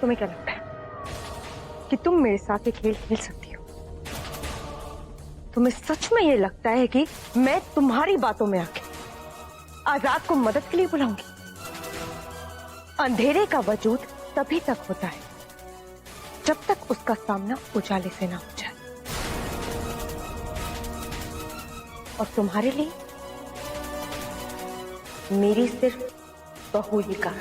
तुम्हें क्या लगता है कि तुम मेरे साथ ये खेल खेल सकती हो? तुम्हें सच में ये लगता है कि मैं तुम्हारी बातों में आके आजाद को मदद के लिए बुलाऊंगी? अंधेरे का वजूद तभी तक होता है जब तक उसका सामना उजाले से ना हो जाए। और तुम्हारे लिए मेरी सिर्फ बहू ही का।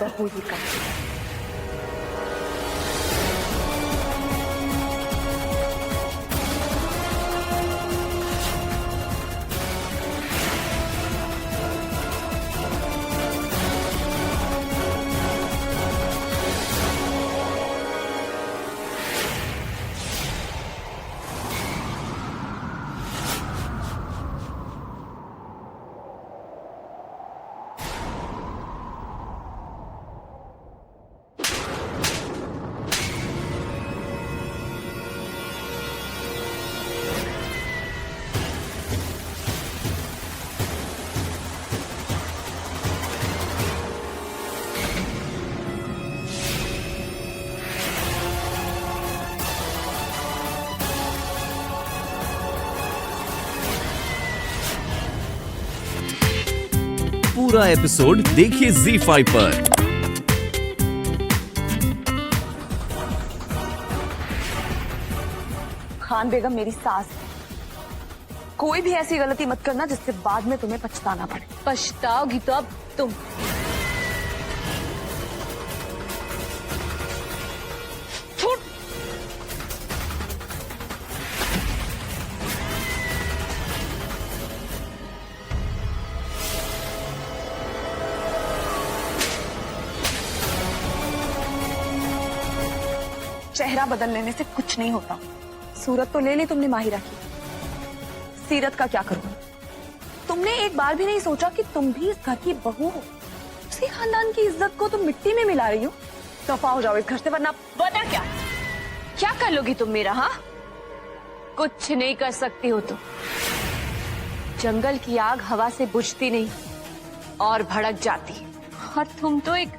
पूरा एपिसोड देखिए ZEE5 पर। खान बेगम मेरी सास है। कोई भी ऐसी गलती मत करना जिससे बाद में तुम्हें पछताना पड़े। पछताओगी तो अब तुम। चेहरा बदल लेने से कुछ नहीं होता। सूरत तो ले ली तुमने माहिरा की, सीरत का क्या करूं? तुमने एक बार भी नहीं सोचा कि तुम भी इस घर की बहू हो। उसी खानदान की इज्जत को तुम मिट्टी में मिला रही हो। दफा हो जाओ इस घर से, वरना बता क्या कर लोगी तुम मेरा? हाँ, कुछ नहीं कर सकती हो तुम। जंगल की आग हवा से बुझती नहीं और भड़क जाती है, और तुम तो एक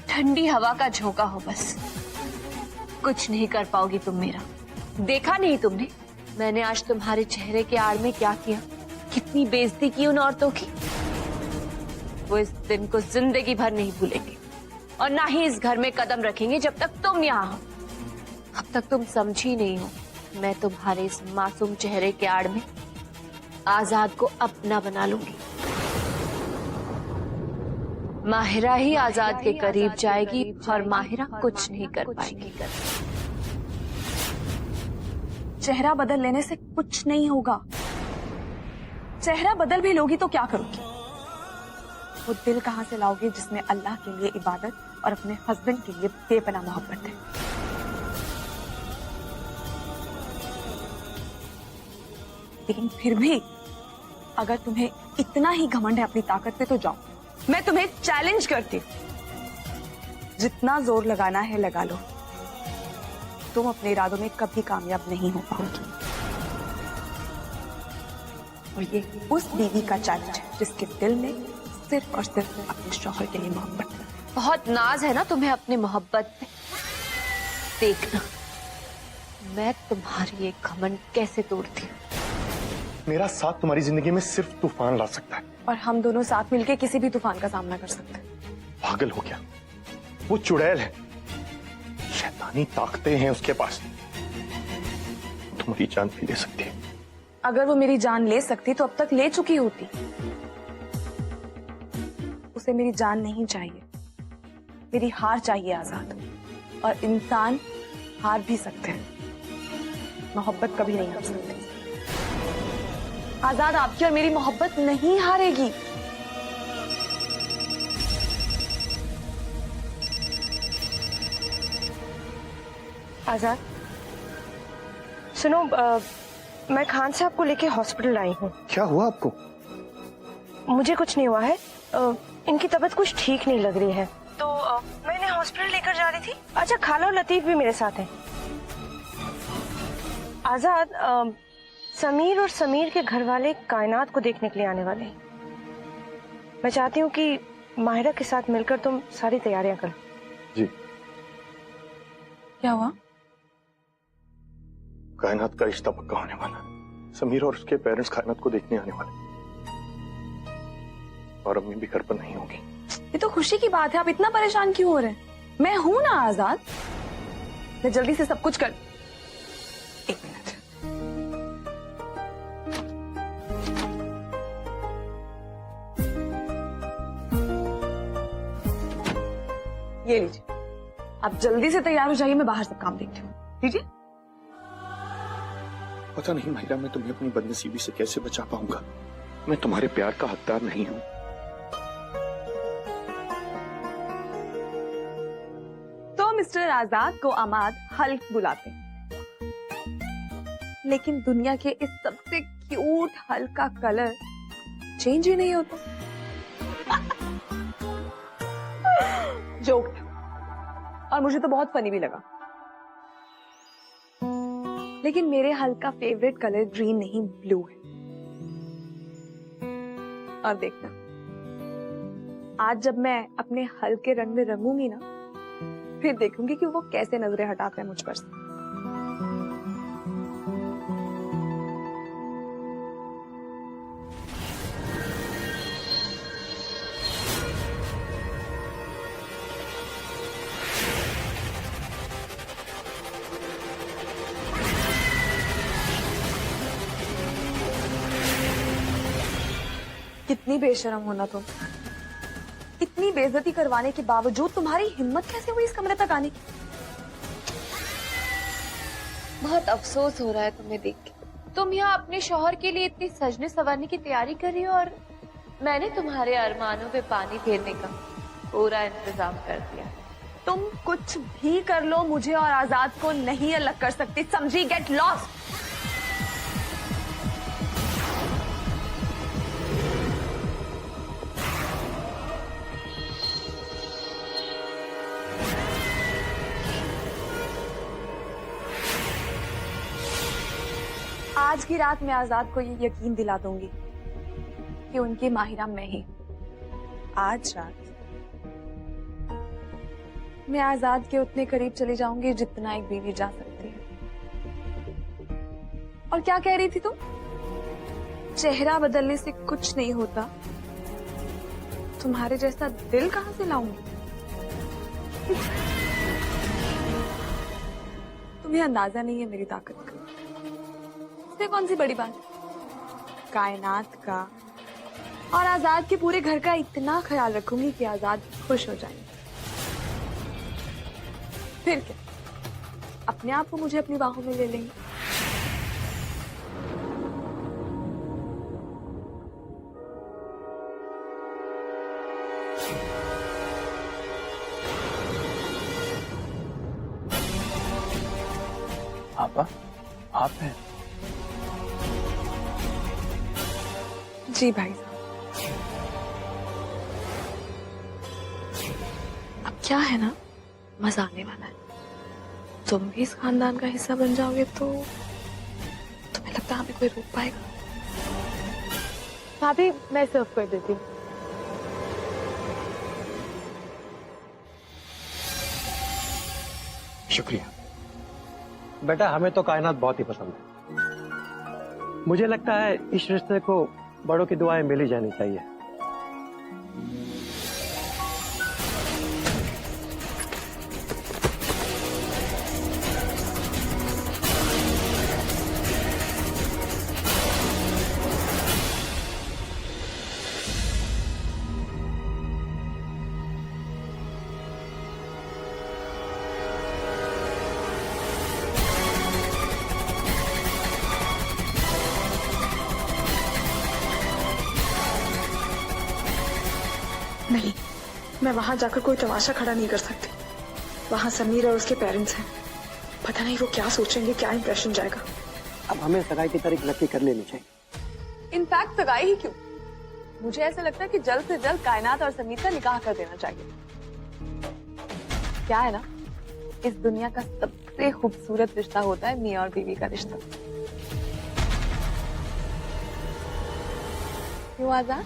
ठंडी हवा का झोंका हो बस। कुछ नहीं कर पाओगी तुम मेरा। देखा नहीं तुमने मैंने आज तुम्हारे चेहरे के आड़ में क्या किया? कितनी बेइज्जती की उन औरतों की। वो इस दिन को जिंदगी भर नहीं भूलेंगे और ना ही इस घर में कदम रखेंगे जब तक तुम यहाँ हो। अब तक तुम समझी नहीं हो, मैं तुम्हारे इस मासूम चेहरे के आड़ में आजाद को अपना बना लूंगी। माहिरा ही आजाद के करीब जाएगी और माहिरा कुछ नहीं कर पाएगी। चेहरा बदल लेने से कुछ नहीं होगा। चेहरा बदल भी लोगी तो क्या करोगी? वो दिल कहां से लाओगे जिसमें अल्लाह के लिए इबादत और अपने हस्बैंड के लिए बेपनाह मोहब्बत है? लेकिन फिर भी अगर तुम्हें इतना ही घमंड है अपनी ताकत पे तो जाओ। मैं तुम्हें चैलेंज करती हूँ। जितना जोर लगाना है लगा लो, तुम अपने इरादों में कभी कामयाब नहीं हो पाओगी। और ये उस बीवी का चैलेंज है जिसके दिल में सिर्फ और सिर्फ अपने शौहर के लिए मोहब्बत है। बहुत नाज है ना तुम्हें अपनी मोहब्बत पे। देखना मैं तुम्हारी एक घमंड कैसे तोड़ती हूँ। मेरा साथ तुम्हारी जिंदगी में सिर्फ तूफान ला सकता है, और हम दोनों साथ मिलकर किसी भी तूफान का सामना कर सकते हैं। पागल हो गया? वो चुड़ैल है, शैतानी ताकतें हैं उसके पास। तुम्हारी जान भी ले सकती है। अगर वो मेरी जान ले सकती तो अब तक ले चुकी होती। उसे मेरी जान नहीं चाहिए, मेरी हार चाहिए आजाद। और इंसान हार भी सकते हैं, मोहब्बत कभी नहीं हार सकते। आजाद, आपकी और मेरी मोहब्बत नहीं हारेगी। आजाद सुनो, मैं खान साहब को लेके हॉस्पिटल आई हूँ। क्या हुआ आपको? मुझे कुछ नहीं हुआ है, इनकी तबीयत कुछ ठीक नहीं लग रही है, तो मैं इन्हें हॉस्पिटल लेकर जा रही थी। अच्छा, खाला और लतीफ भी मेरे साथ हैं। आजाद, समीर और समीर के घर वाले कायनात को देखने के लिए आने वाले हैं। मैं चाहती हूँ कि माहिरा के साथ मिलकर तुम सारी तैयारियां करो। जी, क्या हुआ? कायनात का रिश्ता पक्का होने वाला है। समीर और उसके पेरेंट्स कायनात को देखने आने वाले, और अम्मी भी घर पर नहीं होगी। ये तो खुशी की बात है, आप इतना परेशान क्यों हो रहे हैं? मैं हूं ना आजाद, मैं जल्दी से सब कुछ कर। एक मिनट। ये लीजिए, आप जल्दी से तैयार हो जाइए, मैं बाहर सब काम देखती हूँ। लीजिए। पता नहीं माहिरा, मैं तुम्हें अपनी बदनसीबी से कैसे बचा पाऊंगा। मैं तुम्हारे प्यार का हकदार नहीं हूं। तो मिस्टर आजाद को अमाद हल्क बुलाते हैं, लेकिन दुनिया के इस सबसे क्यूट हल्क का कलर चेंज ही नहीं होता। जोक था, और मुझे तो बहुत फनी भी लगा। लेकिन मेरे हल्क का फेवरेट कलर ग्रीन नहीं ब्लू है। और देखना, आज जब मैं अपने हल्क के रंग में रंगूंगी ना, फिर देखूंगी कि वो कैसे नजरें हटाते हैं मुझ पर से। कितनी बेशरम होना तुम। इतनी बेइज्जती करवाने के बावजूद तुम्हारी हिम्मत कैसे हुई इस कमरे तक आने की? बहुत अफसोस हो रहा है तुम्हें देख के। तुम यहाँ अपने शौहर के लिए इतनी सजने संवरने की तैयारी कर रही हो, और मैंने तुम्हारे अरमानों पे पानी फेरने का पूरा इंतजाम कर दिया। तुम कुछ भी कर लो, मुझे और आजाद को नहीं अलग कर सकती, समझी? Get lost. आज की रात मैं आजाद को ये यकीन दिला दूंगी कि उनकी माहिरा मैं ही। आज रात मैं आजाद के उतने करीब चली जाऊंगी जितना एक बीवी जा सकती है। और क्या कह रही थी तुम? चेहरा बदलने से कुछ नहीं होता, तुम्हारे जैसा दिल कहां से लाऊंगी? तुम्हें अंदाजा नहीं है मेरी ताकत का। इससे कौन सी बड़ी बात? कायनात का और आजाद के पूरे घर का इतना ख्याल रखूंगी कि आजाद खुश हो जाएंगे। फिर क्या, अपने आप को मुझे अपनी बाहों में ले लेंगे। आपा, आप हैं? जी भाई साहब। अब क्या है ना, मजा आने वाला है। तुम भी इस खानदान का हिस्सा बन जाओगे तो तुम्हें लगता है हमें कोई रोक पाएगा? भाभी, मैं सर्व कर देती हूँ। शुक्रिया। बेटा, हमें तो कायनात बहुत ही पसंद है। मुझे लगता है इस रिश्ते को बड़ों की दुआएं मिली जानी चाहिए। नहीं, मैं वहां जाकर कोई तमाशा खड़ा नहीं कर सकती। वहां समीर और उसके पेरेंट्स हैं, पता नहीं वो क्या सोचेंगे, क्या इंप्रेशन जाएगा। अब हमें सगाई की तारीख नक्की कर लेनी चाहिए। इनफैक्ट सगाई ही क्यों, मुझे ऐसा लगता है कि जल्द से जल्द कायनात और समीर का निकाह कर देना चाहिए। क्या है ना, इस दुनिया का सबसे खूबसूरत रिश्ता होता है मियां और बीवी का रिश्ता। क्यों आजाद?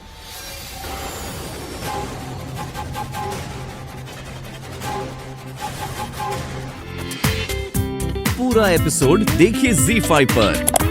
पूरा एपिसोड देखिए ZEE5 पर।